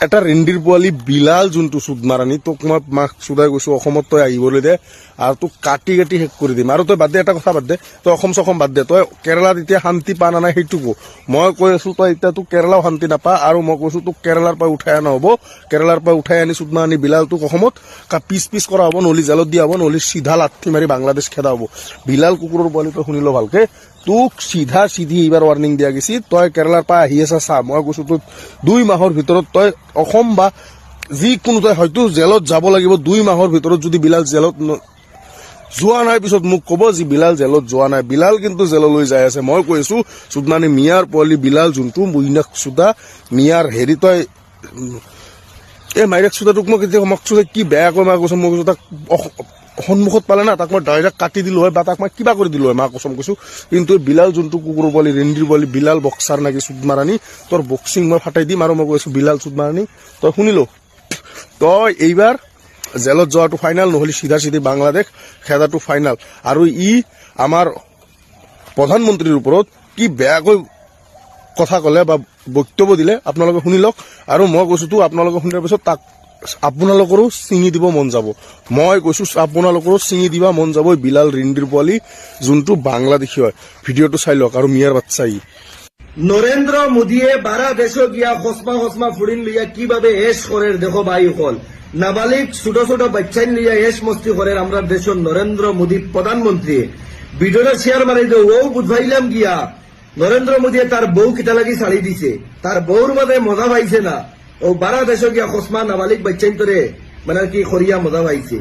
এটা ৰেণ্ডিৰ পোৱালি বিলাল যোনটো চুদ মাৰানি তোক মই মাক চুদাই গৈছো অসমত তই আহিবলৈ দে আৰু তোক কাটি কাটি শেষ কৰি দিম আৰু তই বাদ দে এটা কথা বাদ দে তই অসম চসম বাদ দে তই কেৰালাত এতিয়া শান্তি পা না নাই সেইটো কো মই কৈ আছো তই এতিয়া তোক কেৰালাও শান্তি নাপা আৰু মই কৈছো তোক কেৰালাৰ পৰা উঠাই অনা হ'ব কেৰালাৰ পৰা উঠাই আনি চুদ মাৰানি বিলাল তোক অসমত পিচ পিচ কৰা হ'ব নহ'লে জেলত দিয়া হ'ব নহ'লে চিধা লাঠি মাৰি বাংলাদেশ খেদা হ'ব বিলাল কুকুৰৰ পোৱালি তই শুনি ল ভালকে তোক চিধা চিধি এইবাৰ ৱাৰ্ণিং দিয়া গৈছে তই কেৰালাৰ পৰা আহি আছা চা মই কৈছো তোক 2 মাহৰ ভিতৰত তই অসম বা যিকোনো তই হয়তো জেলত যাব লাগিব 2 মাহৰ ভিতৰত যদি বিলাল জেলত যোৱা নাই পিছত মোক ক'ব যে বিলাল জেলত যোৱা নাই বিলাল কিন্তু জেললৈ যাই আছে মই কৈছো চুদমানি মিয়াৰ পোৱালি বিলাল যোনটো মুইনাক চুদা মিয়াৰ হেৰি তই এই মাইৰাক চুদাটোক মই কেতিয়া মকচুদে কি বেয়া কৈ মই কৈছো মই কৈছো তাক সন্মুখত পালে না তাক মই ডাইৰেক্ট কাটি দিলো হয় বা তাক মই কিবা কৰি দিলো হয় মা কচম কৈছো কিন্তু বিলাল যোনটো কুকুৰ পোৱালি ৰেণ্ডিৰ পোৱালি বিলাল বক্সাৰ নাকি চুদ মাৰানি তোৰ বক্সিং মই ফাটাই দিম আৰু মই কৈছো বিলাল চুদ মাৰানি তই শুনিলো তই এইবাৰ জেলত যোৱাটো ফাইনাল নহ'লে চিধা চিধি বাংলাদেশ খেদাটো ফাইনাল আৰু ই আমাৰ প্ৰধানমন্ত্ৰীৰ ওপৰত কি বেয়াকৈ কথা ক'লে বা বক্তব্য দিলে আপোনালোকে শুনি লওক আৰু মই কৈছো তো আপোনালোকে শুনাৰ পিছত তাক আপোনালোকৰো চিঙি দিব মন যাব মই কৈছো আপোনালোকৰো চিঙি দিবা মন যাব বিলাল ৰেণ্ডিৰ পোৱালি যোনটো বাংলাদেশী হয় ভিডিঅ'টো চাই লওক আৰু মিয়াৰ বাচ্চা ই নরেন্দ্র মোদীয়ে 12 দেশ গিয়া খসমা ফুরিন লিয়া কিভাবে এশ করে দেখো ভাই হল নাবালিক ছোট ছোট বাচ্চাইন লিয়া এশ মস্তি করে আমরা দেশের নরেন্দ্র মোদী প্রধানমন্ত্রী ভিডিওটা শেয়ার মারি দে ও বুঝাইলাম গিয়া নরেন্দ্র মোদী তার বউ কিতা লাগি ছাড়ি দিছে তার বউর মধ্যে মজা পাইছে না ও 12 দেশ গিয়া খসমা নাবালিক বাচ্চাইন তোরে মানে কি খরিয়া মজা পাইছে